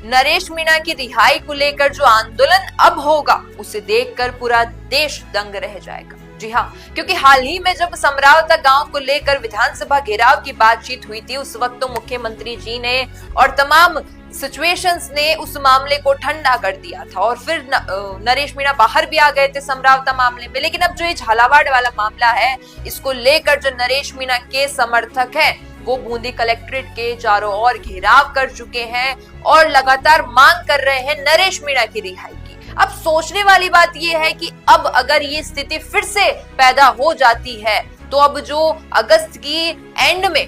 नरेश मीणा की रिहाई को लेकर जो आंदोलन अब होगा उसे देखकर पूरा देश दंग रह जाएगा। जी हाँ, क्योंकि हाल ही में जब समरावता गांव को लेकर विधानसभा घेराव की बातचीत हुई थी, उस वक्त तो मुख्यमंत्री जी ने और तमाम सिचुएशंस ने उस मामले को ठंडा कर दिया था और फिर नरेश मीणा बाहर भी आ गए थे समरावता मामले में। लेकिन अब जो ये झालावाड़ वाला मामला है, इसको लेकर जो नरेश मीणा के समर्थक हैं वो बूंदी कलेक्ट्रेट के चारों ओर घेराव कर चुके हैं और लगातार मांग कर रहे हैं नरेश मीणा की रिहाई की। अब सोचने वाली बात यह है कि अब अगर ये स्थिति फिर से पैदा हो जाती है तो अब जो अगस्त की एंड में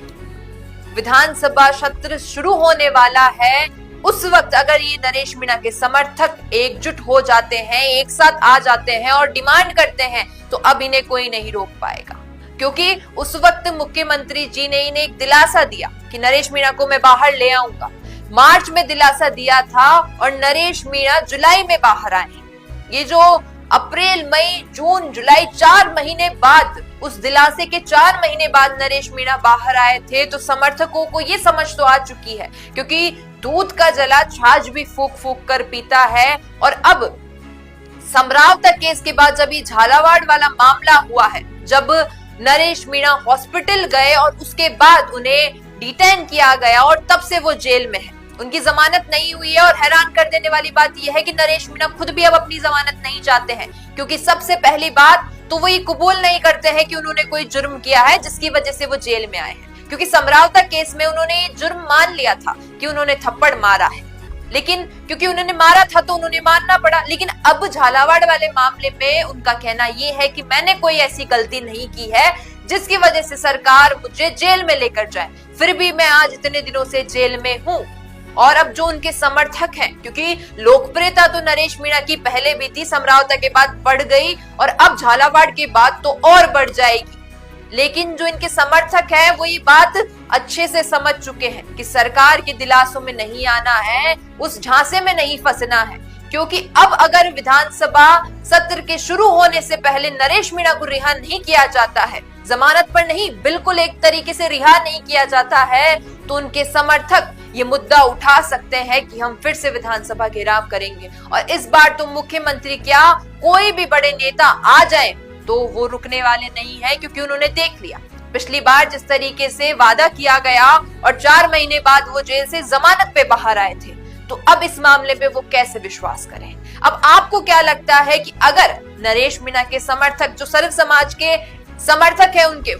विधानसभा सत्र शुरू होने वाला है, उस वक्त अगर ये नरेश मीणा के समर्थक एकजुट हो जाते हैं, एक साथ आ जाते हैं और डिमांड करते हैं, तो अब इन्हें कोई नहीं रोक पाएगा। क्योंकि उस वक्त मुख्यमंत्री जी ने इन्हें एक दिलासा दिया कि नरेश मीणा को मैं बाहर ले आऊंगा। मार्च में दिलासा दिया था और नरेश मीणा जुलाई में बाहर आए। ये जो अप्रैल, मई, जून, जुलाई 4 महीने बाद, उस दिलासे के 4 महीने बाद नरेश मीणा बाहर आए थे, तो समर्थकों को ये समझ तो आ चुकी है, क्योंकि दूध का जला छाछ भी फूक फूक कर पीता है। और अब समरावता केस के बाद जब ये झालावाड़ वाला मामला हुआ है, जब नरेश मीणा हॉस्पिटल गए और उसके बाद उन्हें डिटेन किया गया और तब से वो जेल में है, उनकी जमानत नहीं हुई है। और हैरान कर देने वाली बात यह है कि नरेश मीणा खुद भी अब अपनी जमानत नहीं चाहते हैं, क्योंकि सबसे पहली बात तो वो ये कबूल नहीं करते हैं कि उन्होंने कोई जुर्म किया है जिसकी वजह से वो जेल में आए हैं। क्योंकि समरावता केस में उन्होंने ये जुर्म मान लिया था कि उन्होंने थप्पड़ मारा है, लेकिन क्योंकि उन्होंने मारा था तो उन्होंने मानना पड़ा। लेकिन अब झालावाड़ वाले मामले में उनका कहना यह है कि मैंने कोई ऐसी गलती नहीं की है जिसकी वजह से सरकार मुझे जेल में लेकर जाए, फिर भी मैं आज इतने दिनों से जेल में हूँ। और अब जो उनके समर्थक हैं, क्योंकि लोकप्रियता तो नरेश मीणा की पहले भी थी, समरावता के बाद बढ़ गई और अब झालावाड़ के बाद तो और बढ़ जाएगी। लेकिन जो इनके समर्थक हैं वो ये बात अच्छे से समझ चुके हैं कि सरकार के दिलासों में नहीं आना है, उस झांसे में नहीं फंसना है। क्योंकि अब अगर विधानसभा सत्र के शुरू होने से पहले नरेश मीणा को रिहा नहीं किया जाता है, जमानत पर नहीं, बिल्कुल एक तरीके से रिहा नहीं किया जाता है, तो उनके समर्थक ये मुद्दा उठा सकते हैं कि हम फिर से विधानसभा घेराव करेंगे। और इस बार तो मुख्यमंत्री क्या, कोई भी बड़े नेता आ जाए तो वो रुकने वाले नहीं है, क्योंकि उन्होंने देख लिया पिछली बार जिस तरीके से वादा किया गया और 4 महीने बाद वो जेल से जमानत पे बाहर आए थे, तो अब इस मामले पे वो कैसे विश्वास करें। अब आपको क्या लगता है कि अगर नरेश मीणा के समर्थक, जो सर्व समाज के समर्थक है उनके